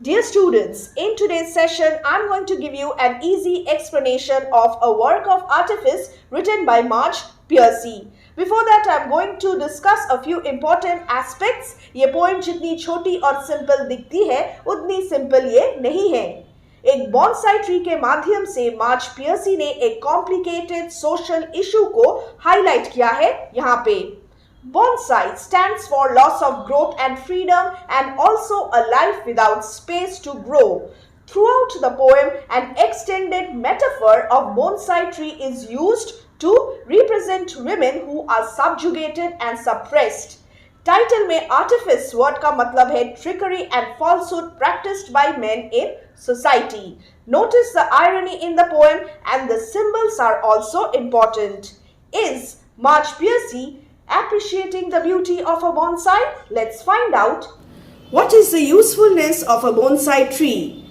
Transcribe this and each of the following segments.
Dear students, in today's session, I'm going to give you an easy explanation of a work of Artifice written by Marge Piercy. Before that, I'm going to discuss a few important aspects. ये poem जितनी छोटी और simple दिखती है, उतनी simple ये नहीं है. एक bonsai tree के माध्यम से मार्ज पियर्सी ने एक complicated social issue को highlight किया है यहाँ पे. Bonsai stands for loss of growth and freedom and also a life without space to grow. Throughout the poem, an extended metaphor of bonsai tree is used to represent women who are subjugated and suppressed. Title में artifice word का मतलब है trickery and falsehood practiced by men in society. Notice the irony in the poem and the symbols are also important. Is Marge Piercy appreciating the beauty of a bonsai? Let's find out. What is the usefulness of a bonsai tree?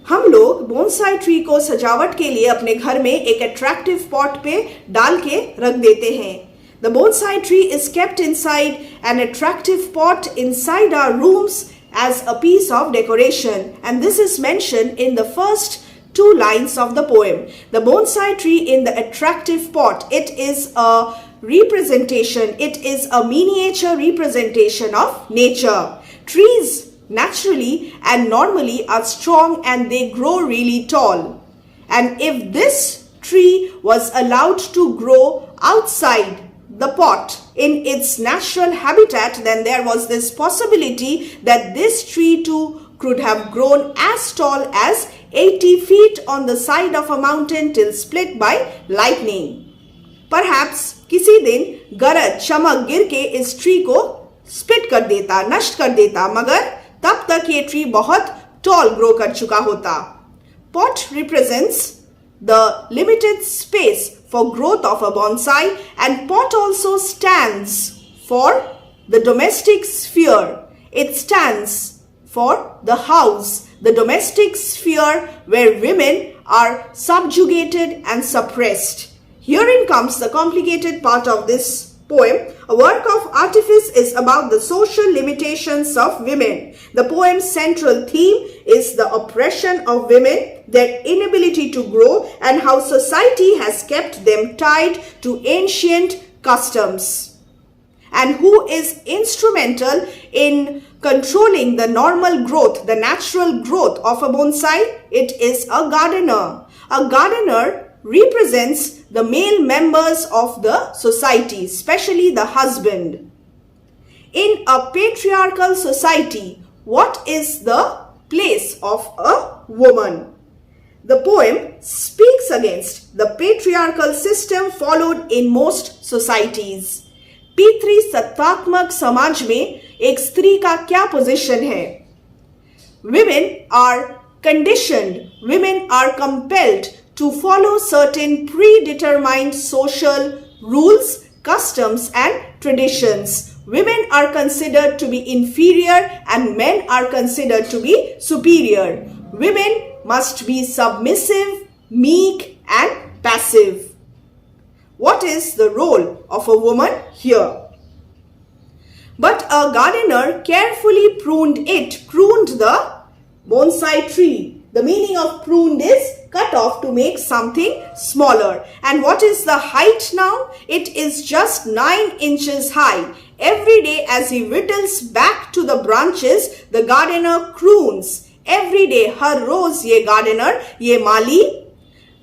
हम लोग bonsai tree को सजावट के लिए अपने घर में एक अट्रैक्टिव पॉट पे डाल के रख देते हैं. The bonsai tree is kept inside an attractive pot inside our rooms as a piece of decoration, and this is mentioned in the first two lines of the poem. The bonsai tree in the attractive pot, it is a representation, it is a miniature representation of nature. Trees naturally and normally are strong and they grow really tall. And if this tree was allowed to grow outside the pot in its natural habitat, then there was this possibility that this tree too could have grown as tall as 80 feet on the side of a mountain till split by lightning. Perhaps किसी दिन गरज चमक गिर के इस tree को split कर देता, नष्ट कर देता, मगर तब तक ये ट्री बहुत टॉल ग्रो कर चुका होता. Pot represents the limited space for growth of a bonsai, and pot also stands for the domestic sphere. It stands for the house, the domestic sphere where women are subjugated and suppressed. Herein comes the complicated part of this poem. A work of Artifice is about the social limitations of women. The poem's central theme is the oppression of women, their inability to grow, and how society has kept them tied to ancient customs. And who is instrumental in controlling the normal growth, the natural growth of a bonsai? It is a gardener. A gardener represents the male members of the society, especially the husband. In a patriarchal society, what is the place of a woman? The poem speaks against the patriarchal system followed in most societies. पितृ सत्तात्मक समाज में एक स्त्री का क्या position है? Women are conditioned, women are compelled to follow certain predetermined social rules, customs and traditions. Women are considered to be inferior and men are considered to be superior. Women must be submissive, meek and passive. What is the role of a woman here? But a gardener carefully pruned the bonsai tree. The meaning of pruned is cut off to make something smaller. And what is the height now? It is just 9 inches high. Every day as he whittles back to the branches, the gardener prunes. Every day, हर रोज ये gardener, ये माली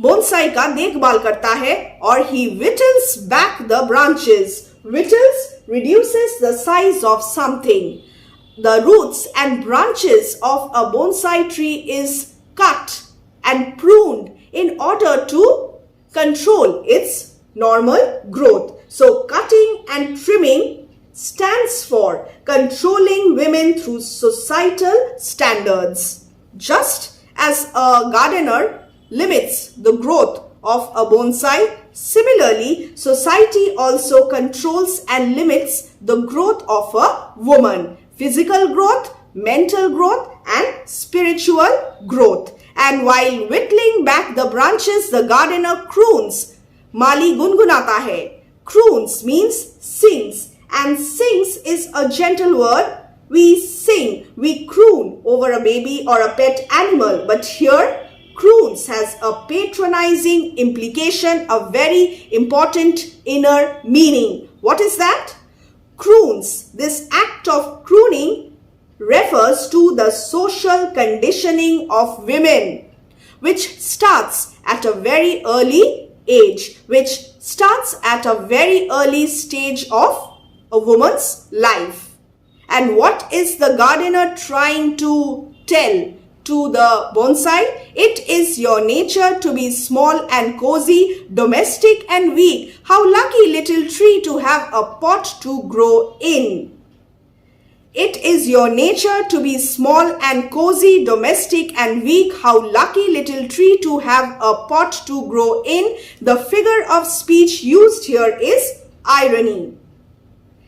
bonsai का देखभाल करता है और he whittles back the branches. Whittles reduces the size of something. The roots and branches of a bonsai tree is cut and pruned in order to control its normal growth. So cutting and trimming stands for controlling women through societal standards. Just as a gardener limits the growth of a bonsai, similarly society also controls and limits the growth of a woman. Physical growth, mental growth and spiritual growth. And while whittling back the branches, the gardener croons. Mali gungunata hai. Croons means sings, and sings is a gentle word we sing, we croon over a baby or a pet animal. But here, croons has a patronizing implication, a very important inner meaning. What is that? Croons, this act of crooning refers to the social conditioning of women, which starts at a very early age, which starts at a very early stage of a woman's life. And what is the gardener trying to tell to the bonsai? It is your nature to be small and cozy, domestic and weak. How lucky little tree to have a pot to grow in. It is your nature to be small and cozy, domestic and weak. How lucky little tree to have a pot to grow in. The figure of speech used here is irony.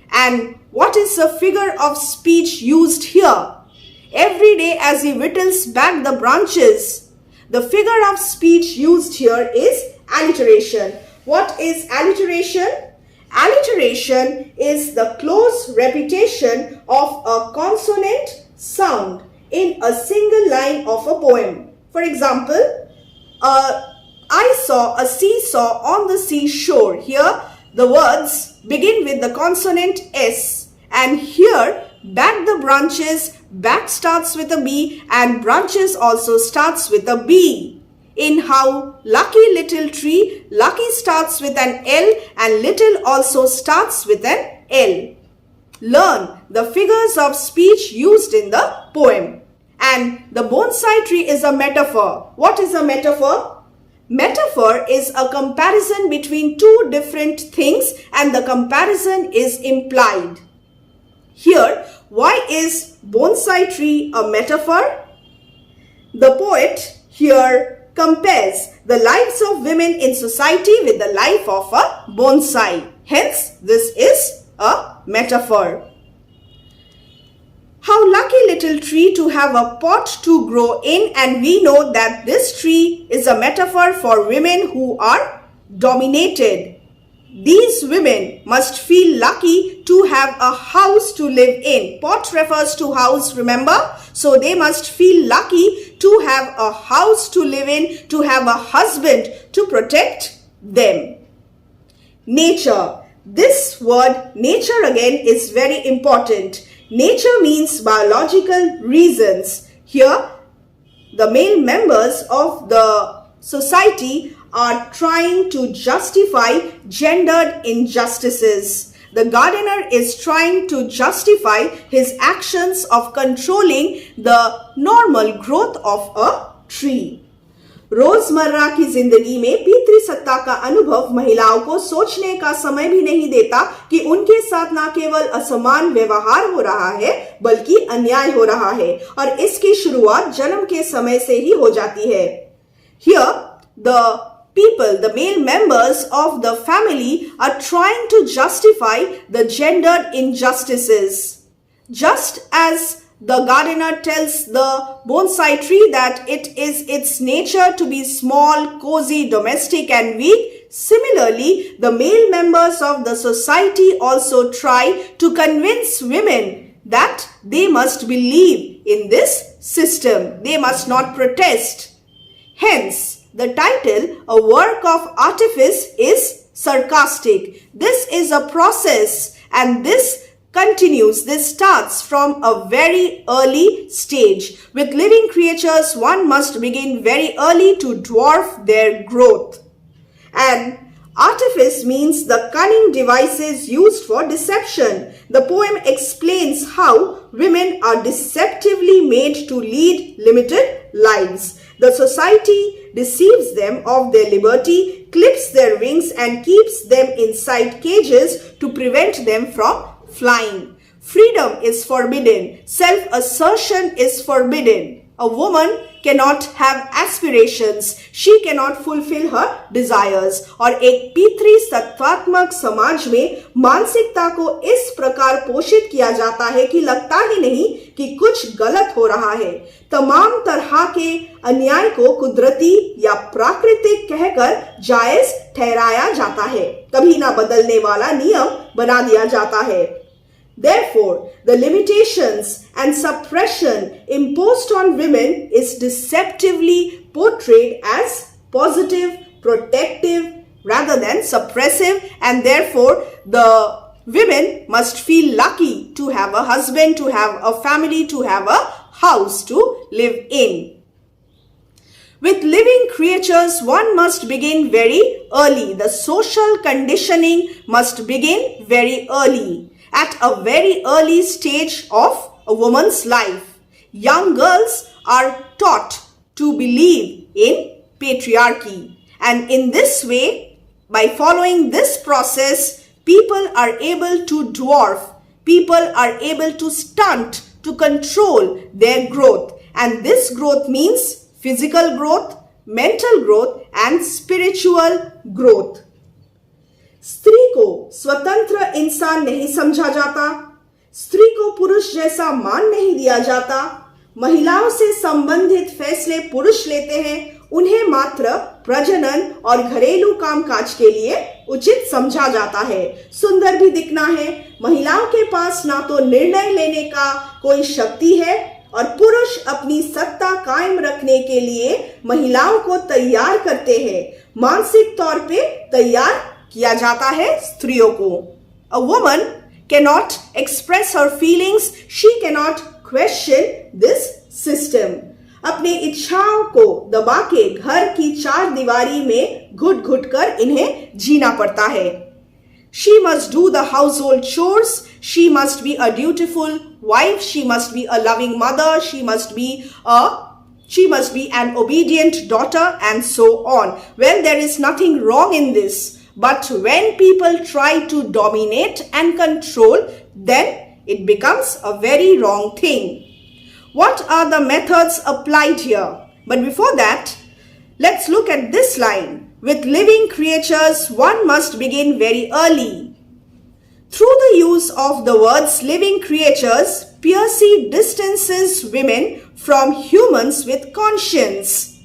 And what is the figure of speech used here? Every day as he whittles back the branches, the figure of speech used here is alliteration. What is alliteration? Alliteration is the close repetition of a consonant sound in a single line of a poem. For example, I saw a seesaw on the seashore. Here the words begin with the consonant S, and here back the branches, back starts with a B and branches also starts with a B. In how lucky little tree, lucky starts with an L and little also starts with an L. Learn the figures of speech used in the poem. And the bonsai tree is a metaphor. What is a metaphor? Metaphor is a comparison between two different things, and the comparison is implied. Here, why is bonsai tree a metaphor? The poet here compares the lives of women in society with the life of a bonsai. Hence, this is a metaphor. How lucky little tree to have a pot to grow in, and we know that this tree is a metaphor for women who are dominated. These women must feel lucky to have a house to live in. Pot refers to house, remember? So they must feel lucky to have a house to live in, to have a husband to protect them. Nature. This word nature again is very important. Nature means biological reasons. Here, the male members of the society are trying to justify gendered injustices. The gardener is trying to justify his actions of controlling the normal growth of a tree. रोजमर्रा की जिंदगी में पितृसत्ता का अनुभव महिलाओं को सोचने का समय भी नहीं देता कि उनके साथ न केवल असमान व्यवहार हो रहा है बल्कि अन्याय हो रहा है, और इसकी शुरुआत जन्म के समय से ही हो जाती है. Here, the people, the male members of the family are trying to justify the gendered injustices. Just as the gardener tells the bonsai tree that it is its nature to be small, cozy, domestic and weak, similarly, the male members of the society also try to convince women that they must believe in this system. They must not protest. Hence, the title, A Work of Artifice, is sarcastic. This is a process, and this continues. This starts from a very early stage. With living creatures, one must begin very early to dwarf their growth. And artifice means the cunning devices used for deception. The poem explains how women are deceptively made to lead limited lives. The society deceives them of their liberty, clips their wings and keeps them inside cages to prevent them from flying. Freedom is forbidden. Self-assertion is forbidden. A woman cannot have aspirations. She cannot fulfill her desires. और एक पितृ सत्वात्मक समाज में मानसिकता को इस प्रकार पोषित किया जाता है कि लगता ही नहीं कि कुछ गलत हो रहा है. तमाम तरह के अन्याय को कुदरती या प्राकृतिक कहकर जायज ठहराया जाता है. कभी ना बदलने वाला नियम बना दिया जाता है. Therefore, the limitations and suppression imposed on women is deceptively portrayed as positive, protective, rather than suppressive, and therefore the women must feel lucky to have a husband, to have a family, to have a house to live in. With living creatures, one must begin very early. The social conditioning must begin very early, at a very early stage of a woman's life. Young girls are taught to believe in patriarchy, and in this way, by following this process, people are able to dwarf, people are able to stunt, to control their growth, and this growth means physical growth, mental growth and spiritual growth. स्त्री को स्वतंत्र इंसान नहीं समझा जाता, स्त्री को पुरुष जैसा मान नहीं दिया जाता, महिलाओं से संबंधित फैसले पुरुष लेते हैं, उन्हें मात्र प्रजनन और घरेलू कामकाज के लिए उचित समझा जाता है। सुंदर भी दिखना है, महिलाओं के पास ना तो निर्णय लेने का कोई शक्ति है और पुरुष अपनी सत्ता कायम रखने के लिए महिलाओं को तैयार करते हैं, मानसिक तौर पे तैयार किया जाता है स्त्रियों को। A woman cannot express her feelings, she cannot question this system. अपनी इच्छाओं को दबा के घर की चार दीवारी में घुट घुट कर इन्हें जीना पड़ता है। She must do the household chores, she must be a dutiful wife, she must be a loving mother, she must be an obedient daughter, and so on. Well, there is nothing wrong in this. But when people try to dominate and control, then it becomes a very wrong thing. What are the methods applied here? But before that, let's look at this line. With living creatures, one must begin very early. Through the use of the words living creatures, Piercy distances women from humans with conscience.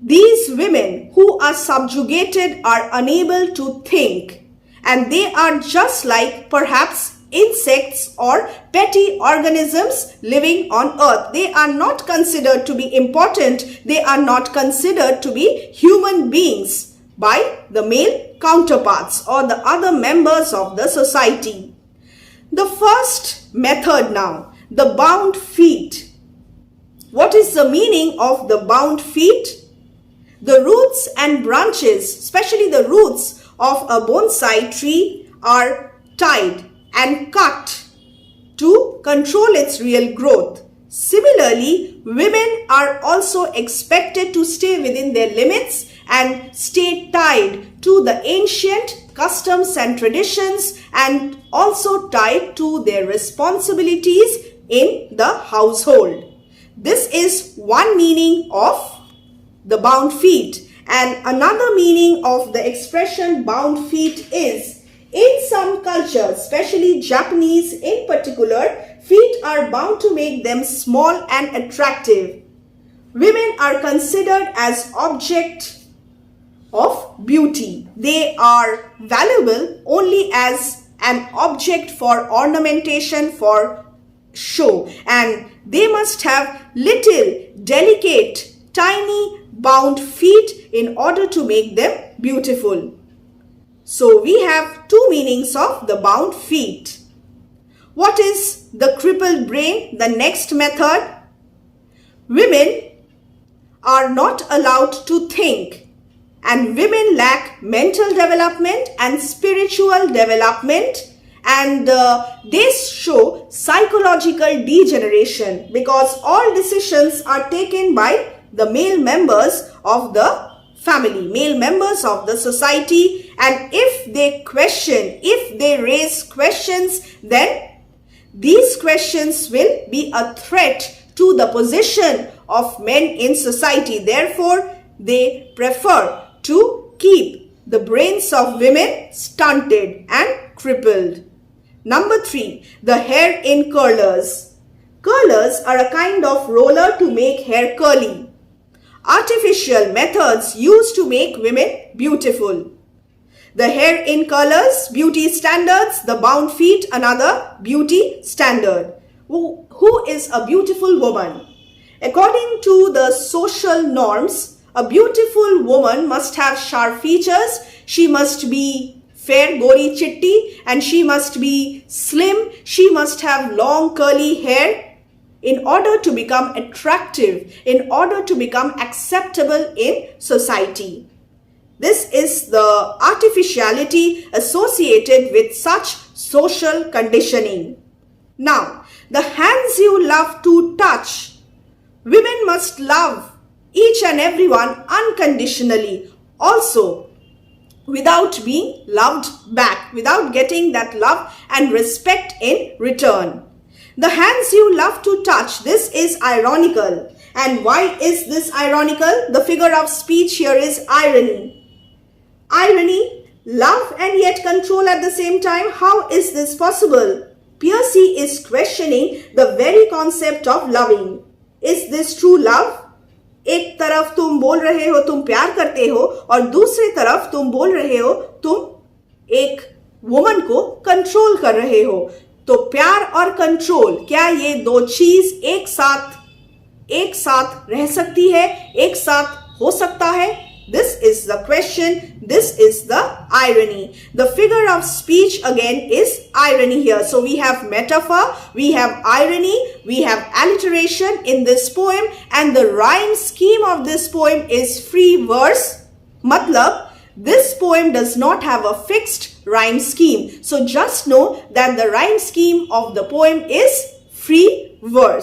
These women who are subjugated are unable to think, and they are just like perhaps insects or petty organisms living on earth. They are not considered to be important, they are not considered to be human beings by the male counterparts or the other members of the society. The first method now, the bound feet. What is the meaning of the bound feet? The roots and branches, especially the roots of a bonsai tree, are tied and cut to control its real growth. Similarly, women are also expected to stay within their limits and stay tied to the ancient customs and traditions, and also tied to their responsibilities in the household. This is one meaning of the bound feet. And another meaning of the expression bound feet is, in some cultures, especially Japanese in particular, feet are bound to make them small and attractive. Women are considered as object of beauty. They are valuable only as an object for ornamentation, for show, and they must have little, delicate, tiny bound feet in order to make them beautiful. So we have two meanings of the bound feet. What is the crippled brain? The next method. Women are not allowed to think, and women lack mental development and spiritual development, and they show psychological degeneration because all decisions are taken by the male members of the family, male members of the society, and if they question, if they raise questions, then these questions will be a threat to the position of men in society. Therefore, they prefer to keep the brains of women stunted and crippled. Number 3, the hair in curlers. Curlers are a kind of roller to make hair curly. Artificial methods used to make women beautiful. The hair in colors, beauty standards. The bound feet, another beauty standard. Who is a beautiful woman? According to the social norms, a beautiful woman must have sharp features. She must be fair, gori, chitti, and she must be slim. She must have long curly hair in order to become attractive, in order to become acceptable in society. This is the artificiality associated with such social conditioning. Now, the hands you love to touch. Women must love each and everyone unconditionally, also without being loved back, without getting that love and respect in return. The hands you love to touch, this is ironical. And why is this ironical? The figure of speech here is irony. Irony, love and yet control at the same time. How is this possible? Piercy is questioning the very concept of loving. Is this true love? एक तरफ तुम बोल रहे हो तुम प्यार करते हो और दूसरी तरफ तुम बोल रहे हो तुम एक वुमन को कंट्रोल कर रहे हो. तो प्यार और कंट्रोल, क्या ये दो चीज एक साथ रह सकती है, एक साथ हो सकता है? This is the question. This is the irony. The figure of speech again is irony here. So we have metaphor, we have irony, we have alliteration in this poem, and the rhyme scheme of this poem is free verse. Matlab, this poem does not have a fixed rhyme scheme. So just know that the rhyme scheme of the poem is free verse.